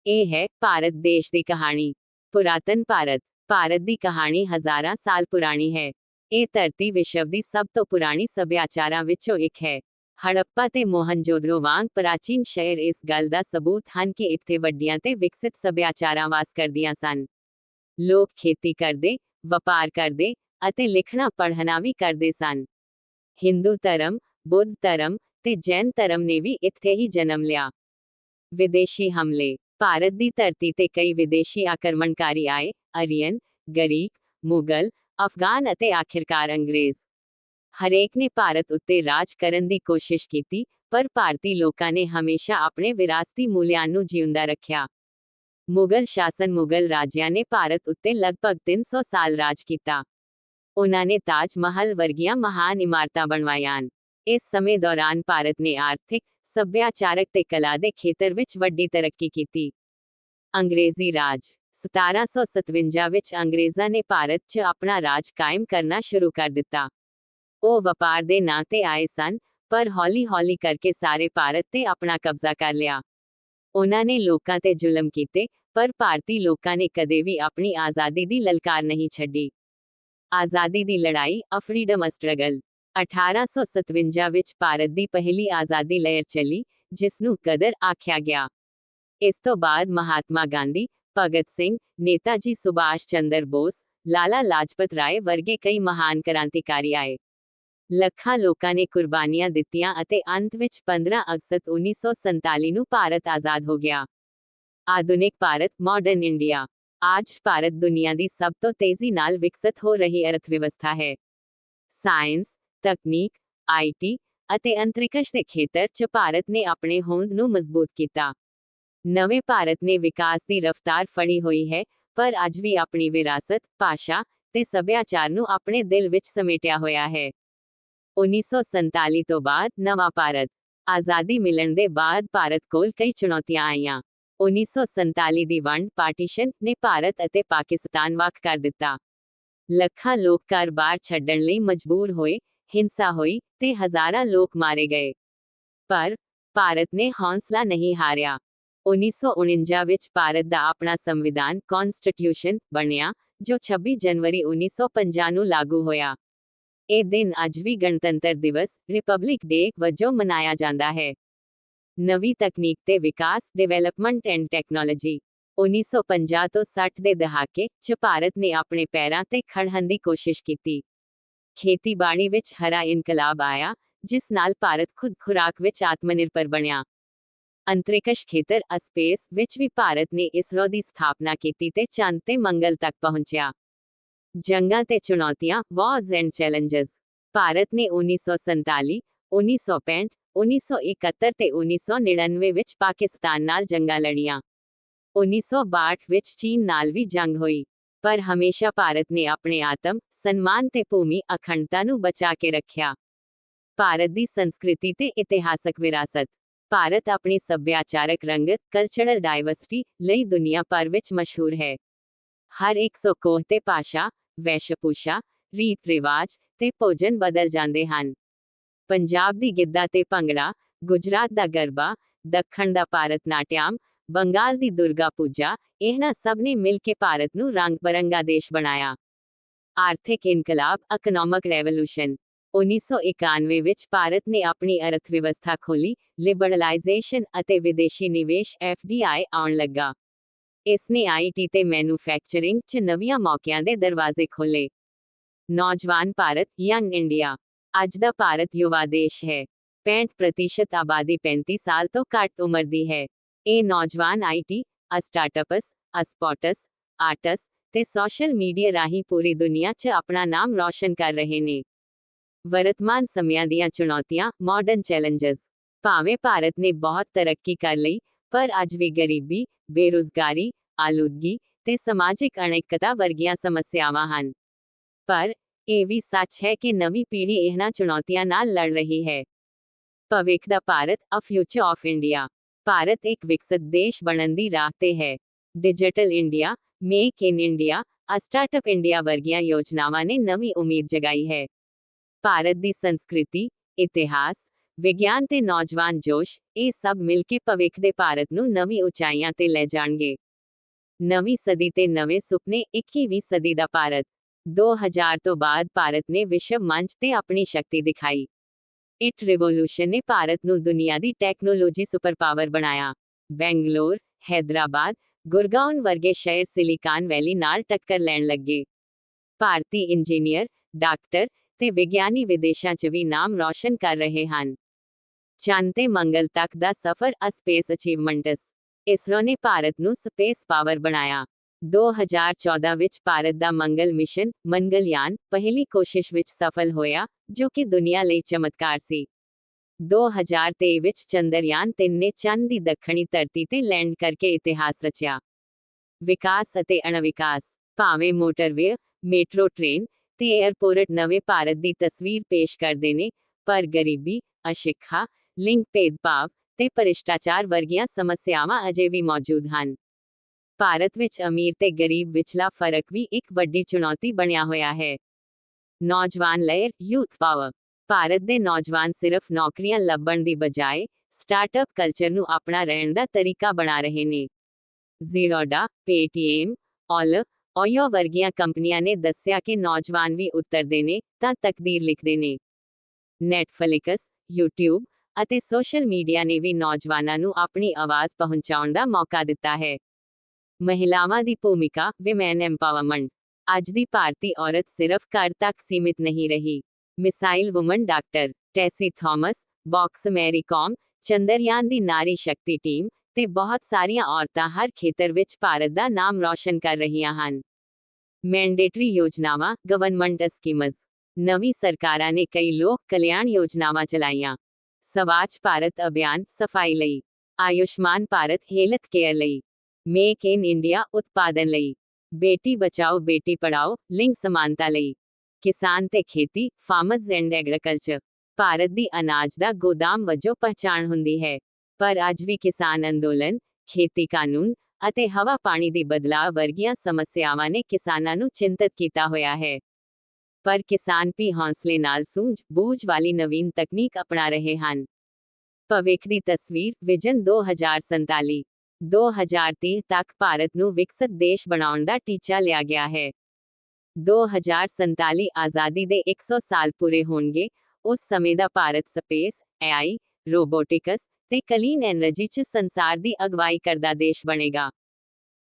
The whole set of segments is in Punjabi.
ਇਹ ਹੈ ਭਾਰਤ ਦੇਸ਼ ਦੀ ਕਹਾਣੀ। ਪੁਰਾਤਨ ਭਾਰਤ। ਭਾਰਤ ਦੀ ਕਹਾਣੀ ਹਜ਼ਾਰਾਂ ਸਾਲ ਪੁਰਾਣੀ ਹੈ। ਇਹ ਧਰਤੀ ਵਿਸ਼ਵ ਦੀ ਸਭ ਤੋਂ ਪੁਰਾਣੀ ਸੱਭਿਆਚਾਰਾਂ ਵਿੱਚੋਂ ਇੱਕ ਹੈ। ਹੜੱਪਾ ਤੇ ਮੋਹਨਜੋਦੜੋ ਵਾਂਗ ਪ੍ਰਾਚੀਨ ਸ਼ਹਿਰ ਇਸ ਗੱਲ ਦਾ ਸਬੂਤ ਹਨ ਕਿ ਇੱਥੇ ਵੱਡੀਆਂ ਤੇ ਵਿਕਸਿਤ ਸੱਭਿਆਚਾਰਾਂ ਵਾਸ ਕਰਦੀਆਂ ਸਨ। ਲੋਕ ਖੇਤੀ ਕਰਦੇ, ਵਪਾਰ ਕਰਦੇ ਅਤੇ ਲਿਖਣਾ ਪੜ੍ਹਨਾ ਵੀ ਕਰਦੇ ਸਨ। ਹਿੰਦੂ ਧਰਮ, ਬੁੱਧ ਧਰਮ ਤੇ ਜੈਨ ਧਰਮ ਨੇ ਵੀ ਇੱਥੇ ਹੀ ਜਨਮ ਲਿਆ। ਵਿਦੇਸ਼ੀ ਹਮਲੇ। ਭਾਰਤ ਦੀ ਧਰਤੀ ਤੇ ਕਈ ਵਿਦੇਸ਼ੀ ਆਕਰਮਣਕਾਰੀ ਆਏ। ਆਰੀਅਨ, ਗਰੀਕ, ਮੁਗਲ, ਅਫਗਾਨ ਅਤੇ ਆਖਿਰਕਾਰ ਅੰਗਰੇਜ਼। ਹਰੇਕ ਨੇ ਭਾਰਤ ਉੱਤੇ ਰਾਜ ਕਰਨ ਦੀ ਕੋਸ਼ਿਸ਼ ਕੀਤੀ, ਪਰ ਭਾਰਤੀ ਲੋਕਾਂ ਨੇ ਹਮੇਸ਼ਾ ਆਪਣੇ ਵਿਰਾਸਤੀ ਮੂਲਿਆਂ ਨੂੰ ਜਿਉਂਦਾ ਰੱਖਿਆ। ਮੁਗਲ ਸ਼ਾਸਨ। ਮੁਗਲ ਰਾਜਿਆਂ ਨੇ ਭਾਰਤ ਉੱਤੇ ਲਗਭਗ 300 ਸਾਲ ਰਾਜ ਕੀਤਾ। ਉਹਨਾਂ ਨੇ ਤਾਜ ਮਹਲ ਵਰਗੀਆਂ ਮਹਾਨ ਇਮਾਰਤਾਂ ਬਣਵਾਈਆਂ। ਇਸ ਸਮੇਂ ਦੌਰਾਨ ਭਾਰਤ ਨੇ ਆਰਥਿਕ, ਸੱਭਿਆਚਾਰਕ ਤੇ ਕਲਾ ਦੇ ਖੇਤਰ ਵਿੱਚ ਵੱਡੀ ਤਰੱਕੀ ਕੀਤੀ। ਅੰਗਰੇਜ਼ੀ ਰਾਜ। 1757 ਵਿੱਚ ਅੰਗਰੇਜ਼ਾਂ ਨੇ ਭਾਰਤ 'ਚ ਆਪਣਾ ਰਾਜ ਕਾਇਮ ਕਰਨਾ ਸ਼ੁਰੂ ਕਰ ਦਿੱਤਾ। ਉਹ ਵਪਾਰ ਦੇ ਨਾਂ ਤੇ ਆਏ ਸਨ, ਪਰ ਹੌਲੀ-ਹੌਲੀ ਕਰਕੇ ਸਾਰੇ ਭਾਰਤ ਤੇ ਆਪਣਾ ਕਬਜ਼ਾ ਕਰ ਲਿਆ। ਉਹਨਾਂ ਨੇ ਲੋਕਾਂ ਤੇ ਜ਼ੁਲਮ ਕੀਤੇ, ਪਰ ਭਾਰਤੀ ਲੋਕਾਂ ਨੇ ਕਦੇ ਵੀ ਆਪਣੀ ਆਜ਼ਾਦੀ ਦੀ ਲਲਕਾਰ ਨਹੀਂ ਛੱਡੀ। ਆਜ਼ਾਦੀ ਦੀ ਲੜਾਈ। Freedom struggle. 1857 ਵਿੱਚ ਭਾਰਤ ਦੀ ਪਹਿਲੀ ਆਜ਼ਾਦੀ ਲਹਿਰ ਚੱਲੀ, ਜਿਸ ਨੂੰ ਗਦਰ ਆਖਿਆ ਗਿਆ। ਇਸ ਤੋਂ ਬਾਅਦ ਮਹਾਤਮਾ ਗਾਂਧੀ, ਭਗਤ ਸਿੰਘ, ਨੇਤਾਜੀ ਸੁਭਾਸ਼ ਚੰਦਰ ਬੋਸ, ਲਾਲਾ ਲਾਜਪਤ ਰਾਏ ਵਰਗੇ ਕਈ ਮਹਾਨ ਕ੍ਰਾਂਤੀਕਾਰੀ ਆਏ। ਲੱਖਾਂ ਲੋਕਾਂ ਨੇ ਕੁਰਬਾਨੀਆਂ ਦਿੱਤੀਆਂ ਅਤੇ ਅੰਤ ਵਿੱਚ 15 ਅਗਸਤ 1947 ਨੂੰ ਭਾਰਤ ਆਜ਼ਾਦ ਹੋ ਗਿਆ। ਆਧੁਨਿਕ ਭਾਰਤ, ਮਾਡਰਨ ਇੰਡੀਆ। ਅੱਜ ਭਾਰਤ ਦੁਨੀਆ ਦੀ ਸਭ ਤੋਂ ਤੇਜ਼ੀ ਨਾਲ ਵਿਕਸਿਤ ਹੋ ਰਹੀ ਅਰਥਵਿਵਸਥਾ ਹੈ। ਸਾਇੰਸ, ਤਕਨੀਕ, IT ਅਤੇ ਅੰਤਰਿਕਸ਼ ਦੇ ਖੇਤਰ 'ਚ ਭਾਰਤ ਨੇ ਆਪਣੇ ਹੋਂਦ ਨੂੰ ਮਜ਼ਬੂਤ ਕੀਤਾ। ਨਵੇਂ ਭਾਰਤ ਨੇ ਵਿਕਾਸ ਦੀ ਰਫ਼ਤਾਰ ਫੜੀ ਹੋਈ ਹੈ, ਪਰ ਅੱਜ ਵੀ ਆਪਣੀ ਵਿਰਾਸਤ, ਭਾਸ਼ਾ ਤੇ ਸੱਭਿਆਚਾਰ ਨੂੰ ਆਪਣੇ ਦਿਲ ਵਿੱਚ ਸਮੇਟਿਆ ਹੋਇਆ ਹੈ। 1947 ਤੋਂ ਬਾਅਦ ਨਵਾਂ ਭਾਰਤ। ਆਜ਼ਾਦੀ ਮਿਲਣ ਦੇ ਬਾਅਦ ਭਾਰਤ ਕੋਲ ਕਈ ਚੁਣੌਤੀਆਂ ਆਈਆਂ। 1947 ਦੀ ਵੰਡ, ਪਾਰਟੀਸ਼ਨ, ਨੇ ਭਾਰਤ ਅਤੇ ਪਾਕਿਸਤਾਨ ਵੱਖ ਕਰ ਦਿੱਤਾ। ਲੱਖਾਂ ਲੋਕ ਘਰ-ਬਾਰ ਛੱਡਣ ਲਈ ਮਜਬੂਰ ਹੋਏ, ਹਿੰਸਾ ਹੋਈ ਤੇ ਹਜ਼ਾਰਾਂ ਲੋਕ ਮਾਰੇ ਗਏ। ਪਰ ਭਾਰਤ ਨੇ ਹੌਸਲਾ ਨਹੀਂ ਹਾਰਿਆ। 1949 ਵਿੱਚ ਭਾਰਤ ਦਾ ਆਪਣਾ ਸੰਵਿਧਾਨ, ਕੌਂਸਟੀਟਿਊਸ਼ਨ, ਬਣਿਆ, ਜੋ 26 ਜਨਵਰੀ 1950 ਨੂੰ ਲਾਗੂ ਹੋਇਆ। ਇਹ ਦਿਨ ਅੱਜ ਵੀ ਗਣਤੰਤਰ ਦਿਵਸ, ਰਿਪਬਲਿਕ ਡੇ ਵਜੋਂ ਮਨਾਇਆ ਜਾਂਦਾ ਹੈ। ਨਵੀਂ ਤਕਨੀਕ ਤੇ ਵਿਕਾਸ, ਡਿਵੈਲਪਮੈਂਟ ਐਂਡ ਟੈਕਨੋਲੋਜੀ। 1950 ਤੋਂ 60 ਦੇ ਦਹਾਕੇ 'ਚ ਭਾਰਤ ਨੇ ਆਪਣੇ ਪੈਰਾਂ ਤੇ ਖੜ੍ਹਨ ਦੀ ਕੋਸ਼ਿਸ਼ ਕੀਤੀ। ਖੇਤੀਬਾੜੀ ਵਿੱਚ ਹਰਾ ਇਨਕਲਾਬ ਆਇਆ, ਜਿਸ ਨਾਲ ਭਾਰਤ ਖੁਦ ਖੁਰਾਕ ਵਿੱਚ ਆਤਮਨਿਰਭਰ ਬਣਿਆ। ਅੰਤਰਿਕਸ਼ ਖੇਤਰ, ਸਪੇਸ ਵਿੱਚ ਵੀ ਭਾਰਤ ਨੇ ਇਸਰੋ ਦੀ ਸਥਾਪਨਾ ਕੀਤੀ ਤੇ ਚੰਦ ਤੇ ਮੰਗਲ ਤੱਕ ਪਹੁੰਚਿਆ। ਜੰਗਾਂ ਤੇ ਚੁਣੌਤੀਆਂ, ਵਾਰਜ਼ ਐਂਡ ਚੈਲੰਜਸ। ਭਾਰਤ ਨੇ 1947, 1965, 1971 ਤੇ 1999 ਵਿੱਚ ਪਾਕਿਸਤਾਨ ਨਾਲ ਜੰਗਾਂ ਲੜੀਆਂ। 1962 ਵਿੱਚ ਚੀਨ ਨਾਲ ਵੀ ਜੰਗ ਹੋਈ, ਪਰ ਹਮੇਸ਼ਾ ਭਾਰਤ ਨੇ ਆਪਣੇ ਆਤਮ ਸਨਮਾਨ ਤੇ ਭੂਮੀ ਅਖੰਡਤਾ ਨੂੰ ਬਚਾ ਕੇ ਰੱਖਿਆ। ਭਾਰਤ ਦੀ ਸੰਸਕ੍ਰਿਤੀ ਤੇ ਇਤਿਹਾਸਕ ਵਿਰਾਸਤ। ਭਾਰਤ ਆਪਣੀ ਸੱਭਿਆਚਾਰਕ ਰੰਗਤ, ਕਲਚਰਲ ਡਾਇਵਰਸਿਟੀ ਲਈ ਦੁਨੀਆ ਭਰ ਵਿੱਚ ਮਸ਼ਹੂਰ ਹੈ। ਹਰ ਇੱਕ ਕੋਹ ਤੇ ਭਾਸ਼ਾ, ਵੈਸ਼ਭੂਸ਼ਾ, ਰੀਤ-ਰਿਵਾਜ ਤੇ ਭੋਜਨ ਬਦਲ ਜਾਂਦੇ ਹਨ। ਪੰਜਾਬ ਦੀ ਗਿੱਧਾ ਤੇ ਭੰਗੜਾ, ਗੁਜਰਾਤ ਦਾ ਗਰਬਾ, ਦੱਖਣ ਦਾ ਭਾਰਤ ਨਾਟਿਅਮ, ਬੰਗਾਲ ਦੀ ਦੁਰਗਾ ਪੂਜਾ, ਇਹਨਾਂ ਸਭ ਨੇ ਮਿਲ ਕੇ ਭਾਰਤ ਨੂੰ ਰੰਗ-ਬਰੰਗਾ ਦੇਸ਼ ਬਣਾਇਆ। ਆਰਥਿਕ ਇਨਕਲਾਬ, ਇਕਨੋਮਿਕ ਰੈਵੋਲੂਸ਼ਨ। 1991 ਵਿੱਚ ਭਾਰਤ ਨੇ ਆਪਣੀ ਅਰਥਵਿਵਸਥਾ ਖੋਲ੍ਹੀ, ਲਿਬਰਲਾਈਜੇਸ਼ਨ ਅਤੇ ਵਿਦੇਸ਼ੀ ਨਿਵੇਸ਼ FDI ਆਉਣ ਲੱਗਾ। ਇਸ ਨੇ IT ਤੇ ਮੈਨੂਫੈਕਚਰਿੰਗ 'ਚ ਨਵੀਆਂ ਮੌਕਿਆਂ ਦੇ ਦਰਵਾਜ਼ੇ ਖੋਲ੍ਹੇ। ਨੌਜਵਾਨ ਭਾਰਤ, ਯੰਗ ਇੰਡੀਆ। ਅੱਜ ਦਾ ਭਾਰਤ ਯੁਵਾ ਦੇਸ਼ ਹੈ। 65% ਆਬਾਦੀ 35 ਸਾਲ ਤੋਂ ਘੱਟ ਉਮਰ ਦੀ ਹੈ। ਇਹ ਨੌਜਵਾਨ IT, ਸਟਾਰਟਅਪਸ, ਸਪੋਰਟਸ, ਆਰਟਸ ਤੇ ਸੋਸ਼ਲ ਮੀਡੀਆ ਰਾਹੀਂ ਪੂਰੀ ਦੁਨੀਆ 'ਚ ਆਪਣਾ ਨਾਮ ਰੌਸ਼ਨ ਕਰ ਰਹੇ ਨੇ। ਵਰਤਮਾਨ ਸਮਿਆਂ ਦੀਆਂ ਚੁਣੌਤੀਆਂ, ਮਾਡਰਨ ਚੈਲੰਜਸ। ਭਾਵੇਂ ਭਾਰਤ ਨੇ ਬਹੁਤ ਤਰੱਕੀ ਕਰ ਲਈ, ਪਰ ਅੱਜ ਵੀ ਗਰੀਬੀ, ਬੇਰੁਜ਼ਗਾਰੀ, ਆਲੂਦਗੀ ਤੇ ਸਮਾਜਿਕ ਅਣਇੱਕਤਾ ਵਰਗੀਆਂ ਸਮੱਸਿਆਵਾਂ ਹਨ। ਪਰ ਇਹ ਵੀ ਸੱਚ ਹੈ ਕਿ ਨਵੀਂ ਪੀੜ੍ਹੀ ਇਹਨਾਂ ਚੁਣੌਤੀਆਂ ਨਾਲ ਲੜ ਰਹੀ ਹੈ। ਭਵਿੱਖ ਦਾ Bharat, future of India. Bharat ਇੱਕ ਵਿਕਸਿਤ ਦੇਸ਼ ਬਣਨ ਦੀ ਰਾਹ ਤੇ ਹੈ। Digital India, make in India, startup India ਵਰਗੀਆਂ ਯੋਜਨਾਵਾਂ ਨੇ ਨਵੀਂ ਉਮੀਦ ਜਗਾਈ ਹੈ। ਭਾਰਤ ਦੀ ਸੰਸਕ੍ਰਿਤੀ, ਇਤਿਹਾਸ, ਵਿਗਿਆਨ ਤੇ ਨੌਜਵਾਨ ਜੋਸ਼, ਇਹ ਸਭ ਮਿਲ ਕੇ ਭਵਿੱਖ ਦੇ ਭਾਰਤ ਨੂੰ ਨਵੀਂ ਉਚਾਈਆਂ ਤੇ ਲੈ ਜਾਣਗੇ। ਨਵੀਂ ਸਦੀ ਤੇ ਨਵੇਂ ਸੁਪਨੇ, 21ਵੀਂ ਸਦੀ ਦਾ ਭਾਰਤ। 2000 ਤੋਂ ਬਾਅਦ ਭਾਰਤ ਨੇ ਵਿਸ਼ਵ ਮੰਚ ਤੇ ਆਪਣੀ ਸ਼ਕਤੀ ਦਿਖਾਈ। ਇਟ ਰਿਵੋਲੂਸ਼ਨ ਨੇ ਭਾਰਤ ਨੂੰ ਦੁਨੀਆ ਦੀ ਟੈਕਨੋਲੋਜੀ ਸੁਪਰਪਾਵਰ ਬਣਾਇਆ। ਬੈਂਗਲੌਰ, ਹੈਦਰਾਬਾਦ, ਗੁਰਗਾਉਂ ਵਰਗੇ ਸ਼ਹਿਰ ਸਿਲੀਕਾਨ ਵੈਲੀ ਨਾਲ ਟੱਕਰ ਲੈਣ ਲੱਗੇ। ਭਾਰਤੀ ਇੰਜੀਨੀਅਰ, ਡਾਕਟਰ ਤੇ ਵਿਗਿਆਨੀ ਵਿਦੇਸ਼ਾਂ 'ਚ ਵੀ ਨਾਮ ਰੌਸ਼ਨ ਕਰ ਰਹੇ ਹਨ। ਚੰਦ ਤੇ ਮੰਗਲ ਤੱਕ ਦਾ ਸਫ਼ਰ, ਸਪੇਸ ਅਚੀਵਮੈਂਟਸ। ਇਸਰੋ ਨੇ ਭਾਰਤ ਨੂੰ ਸਪੇਸ ਪਾਵਰ ਬਣਾਇਆ। 2014 ਵਿੱਚ ਭਾਰਤ ਦਾ ਮੰਗਲ ਮਿਸ਼ਨ, ਮੰਗਲਯਾਨ, ਪਹਿਲੀ ਕੋਸ਼ਿਸ਼ ਵਿੱਚ ਸਫਲ ਹੋਇਆ, ਜੋ ਕਿ ਦੁਨੀਆ ਲਈ ਚਮਤਕਾਰ ਸੀ। 2023 ਵਿੱਚ ਚੰਦਰਯਾਨ 3 ਨੇ ਚੰਦ ਦੀ ਦੱਖਣੀ ਧਰਤੀ ਤੇ ਲੈਂਡ ਕਰਕੇ ਇਤਿਹਾਸ ਰਚਿਆ। ਵਿਕਾਸ ਅਤੇ ਅਣਵਿਕਾਸ, ਭਾਵੇਂ ਮੋਟਰਵੇਅ, ਮੈਟਰੋ ਟ੍ਰੇਨ ਤੇ ਏਅਰਪੋਰਟ ਨਵੇਂ ਭਾਰਤ ਦੀ ਤਸਵੀਰ ਪੇਸ਼ ਕਰਦੇ ਨੇ, ਪਰ ਗਰੀਬੀ, ਅਸ਼ਿਖਾ, ਲਿੰਗ ਭੇਦਭਾਵ ਤੇ ਭ੍ਰਿਸ਼ਟਾਚਾਰ ਵਰਗੀਆਂ ਸਮੱਸਿਆਵਾਂ ਅਜੇ ਵੀ ਮੌਜੂਦ ਹਨ। ਭਾਰਤ ਵਿੱਚ ਅਮੀਰ ਤੇ ਗਰੀਬ ਵਿਚਲਾ ਫਰਕ ਵੀ ਇੱਕ ਵੱਡੀ ਚੁਣੌਤੀ ਬਣਿਆ ਹੋਇਆ ਹੈ। ਨੌਜਵਾਨ ਲਹਿਰ, ਯੂਥ ਪਾਵਰ। ਭਾਰਤ ਦੇ ਨੌਜਵਾਨ ਸਿਰਫ ਨੌਕਰੀਆਂ ਲੱਭਣ ਦੀ ਬਜਾਏ ਸਟਾਰਟਅਪ ਕਲਚਰ ਨੂੰ ਆਪਣਾ ਰਹਿਣ ਦਾ ਤਰੀਕਾ ਬਣਾ ਰਹੇ ਨੇ। ਜ਼ੀਰੋਡਾ, ਪੇਟੀਐਮ, ਓਲਾ, ਓਯੋ ਵਰਗੀਆਂ ਕੰਪਨੀਆਂ ਨੇ ਦੱਸਿਆ ਕਿ ਨੌਜਵਾਨ ਵੀ ਉਤਰਦੇ ਨੇ ਤਾਂ ਤਕਦੀਰ ਲਿਖਦੇ ਨੇ। ਨੈਟਫਲਿਕਸ, ਯੂਟਿਊਬ ਅਤੇ ਸੋਸ਼ਲ ਮੀਡੀਆ ਨੇ ਵੀ ਨੌਜਵਾਨਾਂ ਨੂੰ ਆਪਣੀ ਆਵਾਜ਼ ਪਹੁੰਚਾਉਣ ਦਾ ਮੌਕਾ ਦਿੱਤਾ ਹੈ। ਮਹਿਲਾਵਾਂ ਦੀ ਭੂਮਿਕਾ, ਵਿਮੈਨ ਐਮਪਾਵਰਮੈਂਟ। ਅੱਜ ਦੀ ਭਾਰਤੀ ਔਰਤ ਸਿਰਫ ਘਰ ਤੱਕ ਸੀਮਿਤ ਨਹੀਂ ਰਹੀ। Missile woman doctor Tessy Thomas, boxer Mary Kom, Chandrayaan ਦੀ ਨਾਰੀ ਸ਼ਕਤੀ ਟੀਮ ਤੇ ਬਹੁਤ ਸਾਰੀਆਂ ਔਰਤਾਂ ਹਰ ਖੇਤਰ ਵਿੱਚ ਭਾਰਤ ਦਾ ਨਾਮ ਰੌਸ਼ਨ ਕਰ ਰਹੀਆਂ ਹਨ। ਮੈਂਡੇਟਰੀ ਯੋਜਨਾਵਾਂ, ਗਵਰਨਮੈਂਟ ਸਕੀਮਜ਼। ਨਵੀਂ ਸਰਕਾਰਾਂ ਨੇ ਕਈ ਲੋਕ ਕਲਿਆਣ ਯੋਜਨਾਵਾਂ ਚਲਾਈਆਂ। ਸਵੱਛ ਭਾਰਤ ਅਭਿਆਨ, ਸਫਾਈ ਲਈ। ਆਯੁਸ਼ਮਾਨ ਭਾਰਤ, ਹੈਲਥ ਕੇਅਰ ਲਈ। ਮੇਕ ਇਨ ਇੰਡੀਆ, ਉਤਪਾਦਨ ਲਈ। ਬੇਟੀ ਬਚਾਓ ਬੇਟੀ ਪੜਾਓ, ਲਿੰਗ ਸਮਾਨਤਾ ਲਈ। ਕਿਸਾਨ ਤੇ ਖੇਤੀ, ਫਾਰਮਰਜ਼ ਐਂਡ ਐਗਰੀਕਲਚਰ। ਭਾਰਤ ਦੀ ਅਨਾਜ ਦਾ ਗੋਦਾਮ ਵਜੋਂ ਪਹਿਚਾਣ ਹੁੰਦੀ ਹੈ, ਪਰ ਅੱਜ ਵੀ ਕਿਸਾਨ ਅੰਦੋਲਨ, ਖੇਤੀ ਕਾਨੂੰਨ ਅਤੇ ਹਵਾ ਪਾਣੀ ਦੀ ਬਦਲਾਅ ਵਰਗੀਆਂ ਸਮੱਸਿਆਵਾਂ ਨੇ ਕਿਸਾਨਾਂ ਨੂੰ ਚਿੰਤਤ ਕੀਤਾ ਹੋਇਆ ਹੈ। ਪਰ ਕਿਸਾਨ ਵੀ ਹੌਸਲੇ ਨਾਲ ਸੂਝ-ਬੂਝ ਵਾਲੀ ਨਵੀਨ ਤਕਨੀਕ ਅਪਣਾ ਰਹੇ ਹਨ। ਭਵਿੱਖ ਦੀ ਤਸਵੀਰ, ਵਿਜ਼ਨ 2047। 2030 ਤੱਕ ਭਾਰਤ ਨੂੰ ਵਿਕਸਤ ਦੇਸ਼ ਬਣਾਉਣ ਦਾ ਟੀਚਾ ਲਿਆ ਗਿਆ ਹੈ। 2047 ਆਜ਼ਾਦੀ ਦੇ 100 ਸਾਲ ਪੂਰੇ ਹੋਣਗੇ। ਉਸ ਸਮੇਂ ਦਾ ਭਾਰਤ ਸਪੇਸ, AI, ਰੋਬੋਟਿਕਸ ਤੇ ਕਲੀਨ ਐਨਰਜੀ 'ਚ ਸੰਸਾਰ ਦੀ ਅਗਵਾਈ ਕਰਦਾ ਦੇਸ਼ ਬਣੇਗਾ।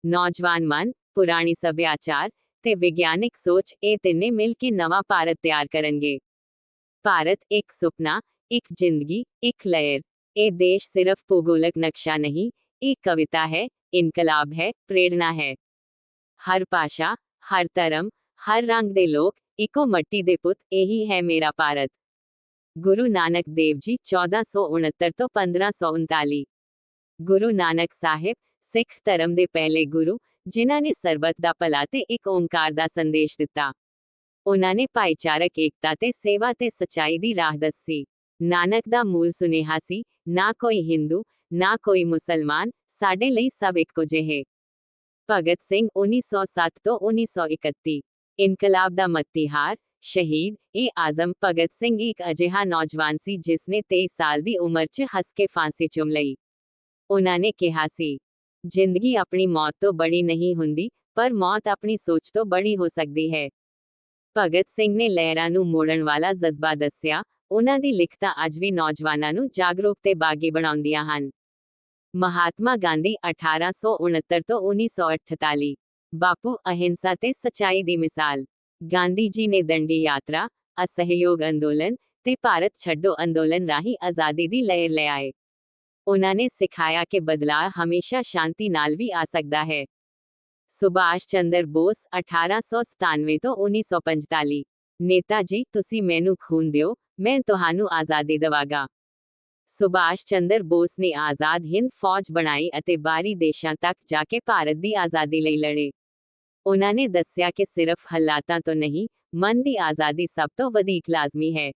ਨੌਜਵਾਨ ਮਨ, ਪੁਰਾਣੀ ਸੱਭਿਆਚਾਰ ਤੇ ਵਿਗਿਆਨਿਕ ਸੋਚ, ਇਹ ਤਿੰਨੇ ਮਿਲ ਕੇ ਨਵਾਂ ਭਾਰਤ ਤਿਆਰ ਕਰਨਗੇ। ਭਾਰਤ ਇੱਕ ਸੁਪਨਾ, ਇੱਕ ਜ਼ਿੰਦਗੀ, ਇੱਕ ਲਹਿਰ। ਇਹ ਦੇਸ਼ ਸਿਰਫ ਭੂਗੋਲਕ ਨਕਸ਼ਾ ਨਹੀਂ, ਇਹ ਕਵਿਤਾ ਹੈ, ਇਨਕਲਾਬ ਹੈ, ਪ੍ਰੇਰਣਾ ਹੈ। ਹਰ ਭਾਸ਼ਾ, ਹਰ ਧਰਮ, ਹਰ ਰੰਗ ਦੇ ਲੋਕ, ਇੱਕੋ ਮੱਟੀ ਦੇ ਪੁੱਤ, ਇਹੀ ਹੈ ਮੇਰਾ ਭਾਰਤ। ਗੁਰੂ ਨਾਨਕ ਦੇਵ ਜੀ 1469 ਤੋਂ 1539। ਗੁਰੂ ਨਾਨਕ ਸਾਹਿਬ, ਸਿੱਖ ਧਰਮ ਦੇ ਪਹਿਲੇ ਗੁਰੂ, ਜਿਨ੍ਹਾਂ ਨੇ ਸਰਬੱਤ ਦਾ ਭਲਾ ਤੇ ਇੱਕ ਓਂਕਾਰ ਦਾ ਸੰਦੇਸ਼ ਦਿੱਤਾ। ਉਹਨਾਂ ਨੇ ਭਾਈਚਾਰਕ ਏਕਤਾ ਤੇ ਸੇਵਾ ਤੇ ਸੱਚਾਈ ਦੀ ਰਾਹ ਦੱਸੀ। ਨਾਨਕ ਦਾ ਮੂਲ ਸੁਨੇਹਾ ਸੀ, ਨਾ ਕੋਈ ਹਿੰਦੂ, ਨਾ ਕੋਈ ਮੁਸਲਮਾਨ, ਸਾਡੇ ਲਈ ਸਭ ਇੱਕੋ ਜਿਹੇ। ਭਗਤ ਸਿੰਘ 1907 ਤੋਂ 1931। ਇਨਕਲਾਬ ਦਾ ਮੱਤੀਹਾਰ, ਸ਼ਹੀਦ ਏ ਆਜ਼ਮ ਭਗਤ ਸਿੰਘ ਇੱਕ ਅਜਿਹਾ ਨੌਜਵਾਨ ਸੀ ਜਿਸ ਨੇ 23 ਸਾਲ ਦੀ ਉਮਰ 'ਚ ਹੱਸ ਕੇ ਫਾਂਸੀ ਚੁੰਮ ਲਈ। ਉਹਨਾਂ ਨੇ ਕਿਹਾ ਸੀ, ਜ਼ਿੰਦਗੀ ਆਪਣੀ ਮੌਤ ਤੋਂ ਬੜੀ ਨਹੀਂ ਹੁੰਦੀ, ਪਰ ਮੌਤ ਆਪਣੀ ਸੋਚ ਤੋਂ ਬੜੀ ਹੋ ਸਕਦੀ ਹੈ। ਭਗਤ ਸਿੰਘ ਨੇ ਲਹਿਰਾਂ ਨੂੰ ਮੋੜਨ ਵਾਲਾ ਜਜ਼ਬਾ ਦੱਸਿਆ। ਉਹਨਾਂ ਦੀ ਲਿਖਤਾਂ ਅੱਜ ਵੀ ਨੌਜਵਾਨਾਂ ਨੂੰ ਜਾਗਰੂਕ ਤੇ ਬਾਗੀ ਬਣਾਉਂਦੀਆਂ ਹਨ। ਮਹਾਤਮਾ ਗਾਂਧੀ 1869 ਤੋਂ 1948। ਬਾਪੂ, ਅਹਿੰਸਾ ਤੇ ਸੱਚਾਈ ਦੀ ਮਿਸਾਲ। ਗਾਂਧੀ ਜੀ ਨੇ ਦੰਡੀ ਯਾਤਰਾ, ਅਸਹਿਯੋਗ ਅੰਦੋਲਨ ਤੇ ਭਾਰਤ ਛੱਡੋ ਅੰਦੋਲਨ ਰਾਹੀਂ ਆਜ਼ਾਦੀ ਦੀ ਲਹਿਰ ਲੈ ਆਏ। ਉਹਨਾਂ ਨੇ ਸਿਖਾਇਆ ਕਿ ਬਦਲਾਅ ਹਮੇਸ਼ਾ ਸ਼ਾਂਤੀ ਨਾਲ ਵੀ ਆ ਸਕਦਾ ਹੈ। ਸੁਭਾਸ਼ ਚੰਦਰ ਬੋਸ 1897 ਤੋਂ 1945। ਨੇਤਾ ਜੀ, ਤੁਸੀਂ ਮੈਨੂੰ ਖੂਨ ਦਿਓ, ਮੈਂ ਤੁਹਾਨੂੰ ਆਜ਼ਾਦੀ ਦਵਾਂਗਾ। ਸੁਭਾਸ਼ ਚੰਦਰ ਬੋਸ ਨੇ ਆਜ਼ਾਦ ਹਿੰਦ ਫੌਜ ਬਣਾਈ ਅਤੇ ਬਾਹਰੀ ਦੇਸ਼ਾਂ ਤੱਕ ਜਾ ਕੇ ਭਾਰਤ ਦੀ ਆਜ਼ਾਦੀ ਲਈ ਲੜੇ। ਉਹਨਾਂ ਨੇ ਦੱਸਿਆ ਕਿ ਸਿਰਫ ਹਾਲਾਤਾਂ ਤੋਂ ਨਹੀਂ, ਮਨ ਦੀ ਆਜ਼ਾਦੀ ਸਭ ਤੋਂ ਵਧੇਰੇ ਲਾਜ਼ਮੀ ਹੈ।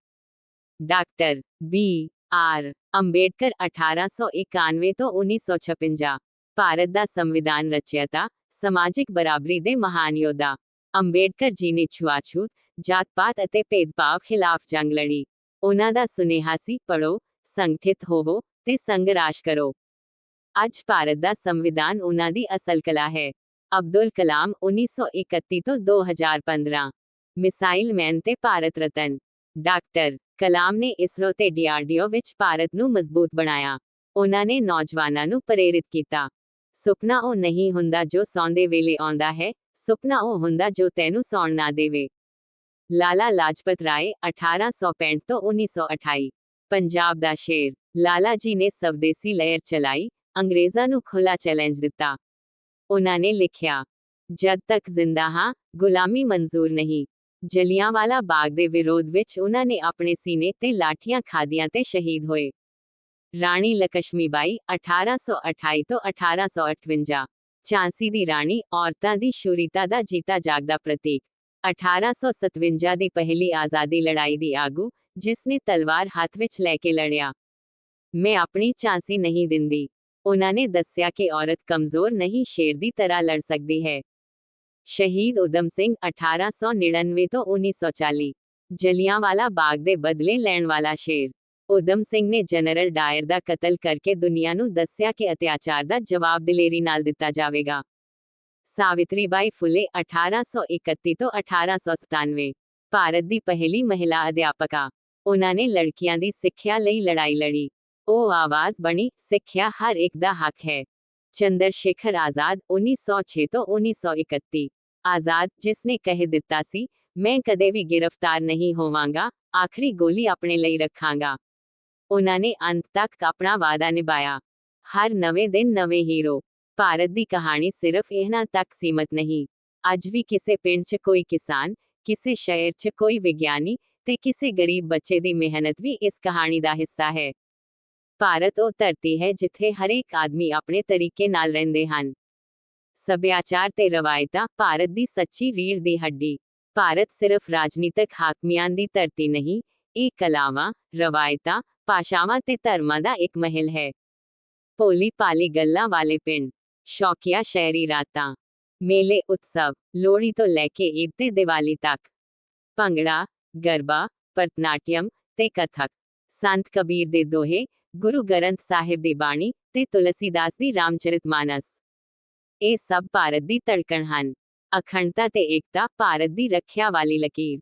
Doctor B.R. ਅੰਬੇਡਕਰ 1891 ਤੋਂ 1956। ਭਾਰਤ ਦਾ ਸੰਵਿਧਾਨ ਰਚਇਤਾ, ਸਮਾਜਿਕ ਬਰਾਬਰੀ ਦੇ ਮਹਾਨ ਯੋਧਾ। ਅੰਬੇਡਕਰ ਜੀ ਨੇ ਛੂਆਛੂਤ, ਜਾਤ-ਪਾਤ ਅਤੇ ਭੇਦਭਾਵ ਖਿਲਾਫ ਜੰਗ ਲੜੀ। ਉਹਨਾਂ ਦਾ ਸੁਨੇਹਾ ਸੀ, ਪੜ੍ਹੋ, ਸੰਗਠਿਤ ਹੋਵੋ ਤੇ ਸੰਘਰਸ਼ ਕਰੋ। ਅੱਜ ਭਾਰਤ ਦਾ ਸੰਵਿਧਾਨ ਉਹਨਾਂ ਦੀ ਅਸਲ ਕਲਾ ਹੈ। ਅਬਦੁਲ ਕਲਾਮ 1931 ਤੋਂ 2015, ਮਿਸਾਈਲ ਮੈਨ ਤੇ ਭਾਰਤ ਰਤਨ। ਡਾਕਟਰ ਕਲਾਮ ਨੇ ਇਸਰੋ ਤੇ DRDO ਵਿੱਚ ਭਾਰਤ ਨੂੰ ਮਜ਼ਬੂਤ ਬਣਾਇਆ। ਉਹਨਾਂ ਨੇ ਨੌਜਵਾਨਾਂ ਨੂੰ ਪ੍ਰੇਰਿਤ ਕੀਤਾ। ਸੁਪਨਾ ਉਹ ਨਹੀਂ ਹੁੰਦਾ ਜੋ ਸੌਂਦੇ ਵੇਲੇ ਆਉਂਦਾ ਹੈ, ਸੁਪਨਾ ਉਹ ਹੁੰਦਾ ਜੋ ਤੈਨੂੰ ਸੌਣ ਨਾ ਦੇਵੇ। ਲਾਲਾ ਲਾਜਪਤ ਰਾਏ 1865 ਤੋਂ 1928। ਪੰਜਾਬ ਦਾ ਸ਼ੇਰ। ਲਾਲਾ ਜੀ ਨੇ ਸਵਦੇਸੀ ਲਹਿਰ ਚਲਾਈ, ਅੰਗਰੇਜ਼ਾਂ ਨੂੰ ਖੁੱਲ੍ਹਾ ਚੈਲੰਜ ਦਿੱਤਾ। ਉਹਨਾਂ ਨੇ ਲਿਖਿਆ, ਜਦ ਤੱਕ ਜ਼ਿੰਦਾ ਹਾਂ, ਗੁਲਾਮੀ ਮਨਜ਼ੂਰ ਨਹੀਂ। ਜਲਿਆਂਵਾਲਾ ਬਾਗ ਦੇ ਵਿਰੋਧ ਵਿੱਚ ਉਹਨਾਂ ਨੇ ਆਪਣੇ ਸੀਨੇ ਤੇ ਲਾਠੀਆਂ ਖਾਧੀਆਂ ਤੇ ਸ਼ਹੀਦ ਹੋਏ। ਰਾਣੀ ਲਕਸ਼ਮੀਬਾਈ 1828 ਤੋਂ 1858। ਝਾਂਸੀ ਦੀ ਰਾਣੀ, ਔਰਤਾਂ ਦੀ ਸ਼ੂਰੀਤਾ ਦਾ ਜੀਤਾ ਜਾਗਦਾ ਪ੍ਰਤੀਕ। 1857 ਦੀ ਪਹਿਲੀ ਆਜ਼ਾਦੀ ਲੜਾਈ ਦੀ ਆਗੂ, ਜਿਸ ਨੇ ਤਲਵਾਰ ਹੱਥ ਵਿੱਚ ਲੈ ਕੇ ਲੜਿਆ। ਮੈਂ ਆਪਣੀ ਝਾਂਸੀ ਨਹੀਂ ਦਿੰਦੀ। ਉਹਨਾਂ ਨੇ ਦੱਸਿਆ ਕਿ ਔਰਤ ਕਮਜ਼ੋਰ ਨਹੀਂ, ਸ਼ੇਰ ਦੀ ਤਰ੍ਹਾਂ ਲੜ ਸਕਦੀ ਹੈ। ਸ਼ਹੀਦ ਊਧਮ ਸਿੰਘ 1899 ਤੋਂ 1940। ਜਲਿਆਂਵਾਲਾ ਬਾਗ ਦੇ ਬਦਲੇ ਲੈਣ ਵਾਲਾ ਸ਼ੇਰ। ਊਧਮ ਸਿੰਘ ਨੇ ਜਨਰਲ ਡਾਇਰ ਦਾ ਕਤਲ ਕਰਕੇ ਦੁਨੀਆ ਨੂੰ ਦੱਸਿਆ ਕਿ ਅਤਿਆਚਾਰ ਦਾ ਜਵਾਬ ਦਲੇਰੀ ਨਾਲ ਦਿੱਤਾ ਜਾਵੇਗਾ। ਸਾਵਿਤਰੀਬਾਈ ਫੁਲੇ 1831 ਤੋਂ 1897। ਭਾਰਤ ਦੀ ਪਹਿਲੀ ਮਹਿਲਾ ਅਧਿਆਪਕਾ। ਉਹਨਾਂ ਨੇ ਲੜਕੀਆਂ ਦੀ ਸਿੱਖਿਆ ਲਈ ਲੜਾਈ ਲੜੀ। ਉਹ ਆਵਾਜ਼ ਬਣੀ, ਸਿੱਖਿਆ ਹਰ ਇੱਕ ਦਾ ਹੱਕ ਹੈ। ਚੰਦਰ ਸ਼ੇਖਰ ਆਜ਼ਾਦ 1906 ਤੋਂ 1931। ਆਜ਼ਾਦ, ਜਿਸ ਨੇ ਕਹਿ ਦਿੱਤਾ ਸੀ, ਮੈਂ ਕਦੇ ਵੀ ਗ੍ਰਿਫਤਾਰ ਨਹੀਂ ਹੋਵਾਂਗਾ, ਆਖਰੀ ਗੋਲੀ ਆਪਣੇ ਲਈ ਰੱਖਾਂਗਾ। ਉਹਨਾਂ ਨੇ ਅੰਤ ਤੱਕ ਆਪਣਾ ਵਾਅਦਾ ਨਿਭਾਇਆ। ਹਰ ਨਵੇਂ ਦਿਨ ਨਵੇਂ ਹੀਰੋ। ਭਾਰਤ ਦੀ ਕਹਾਣੀ ਸਿਰਫ ਇਹਨਾਂ ਤੱਕ ਸੀਮਤ ਨਹੀਂ। ਅੱਜ ਵੀ ਕਿਸੇ ਪਿੰਡ 'ਚ ਕੋਈ ਕਿਸਾਨ, ਕਿਸੇ ਸ਼ਹਿਰ 'ਚ ਕੋਈ ਵਿਗਿਆਨੀ ਤੇ ਕਿਸੇ ਗਰੀਬ ਬੱਚੇ ਦੀ ਮਿਹਨਤ ਵੀ ਇਸ ਕਹਾਣੀ ਦਾ ਹਿੱਸਾ ਹੈ। ਭਾਰਤ ਉਹ ਧਰਤੀ ਹੈ ਜਿੱਥੇ ਹਰੇਕ ਆਦਮੀ ਆਪਣੇ ਤਰੀਕੇ ਨਾਲ ਰਹਿੰਦੇ ਹਨ। ਸੱਭਿਆਚਾਰ ਤੇ ਰਵਾਇਤਾਂ, ਭਾਰਤ ਦੀ ਸੱਚੀ ਰੀੜ੍ਹ ਦੀ ਹੱਡੀ। ਭਾਰਤ ਸਿਰਫ ਰਾਜਨੀਤਿਕ ਹਾਕਮੀਆਂ ਦੀ ਧਰਤੀ ਨਹੀਂ, ਇਹ ਕਲਾਵਾਂ, ਰਵਾਇਤਾਂ, ਭਾਸ਼ਾਵਾਂ ਤੇ ਧਰਮਾਂ ਦਾ ਇੱਕ ਮਹਿਲ ਹੈ। ਭੋਲੀ ਭਾਲੀ ਗੱਲਾਂ ਵਾਲੇ ਪਿੰਡ, ਸ਼ੌਕੀਆ ਸ਼ਹਿਰੀ ਰਾਤਾਂ, ਮੇਲੇ ਉਤਸਵ, ਲੋਹੜੀ ਤੋਂ ਲੈ ਕੇ ਈਦ ਤੇ ਦੀਵਾਲੀ ਤੱਕ। ਭੰਗੜਾ, ਗਰਬਾ, ਭਰਤਨਾਟਿਅਮ ਤੇ ਕਥਕ। ਸੰਤ ਕਬੀਰ ਦੇ ਦੋਹੇ, ਗੁਰੂ ਗ੍ਰੰਥ ਸਾਹਿਬ ਦੀ ਬਾਣੀ ਤੇ ਤੁਲਸੀਦਾਸ ਦੀ ਰਾਮਚਰਿਤਮਾਨਸ। ਇਹ ਸਭ ਭਾਰਤ ਦੀ ਧੜਕਣ ਹਨ। ਅਖੰਡਤਾ ਤੇ ਏਕਤਾ, ਭਾਰਤ ਦੀ ਰੱਖਿਆ ਵਾਲੀ ਲਕੀਰ।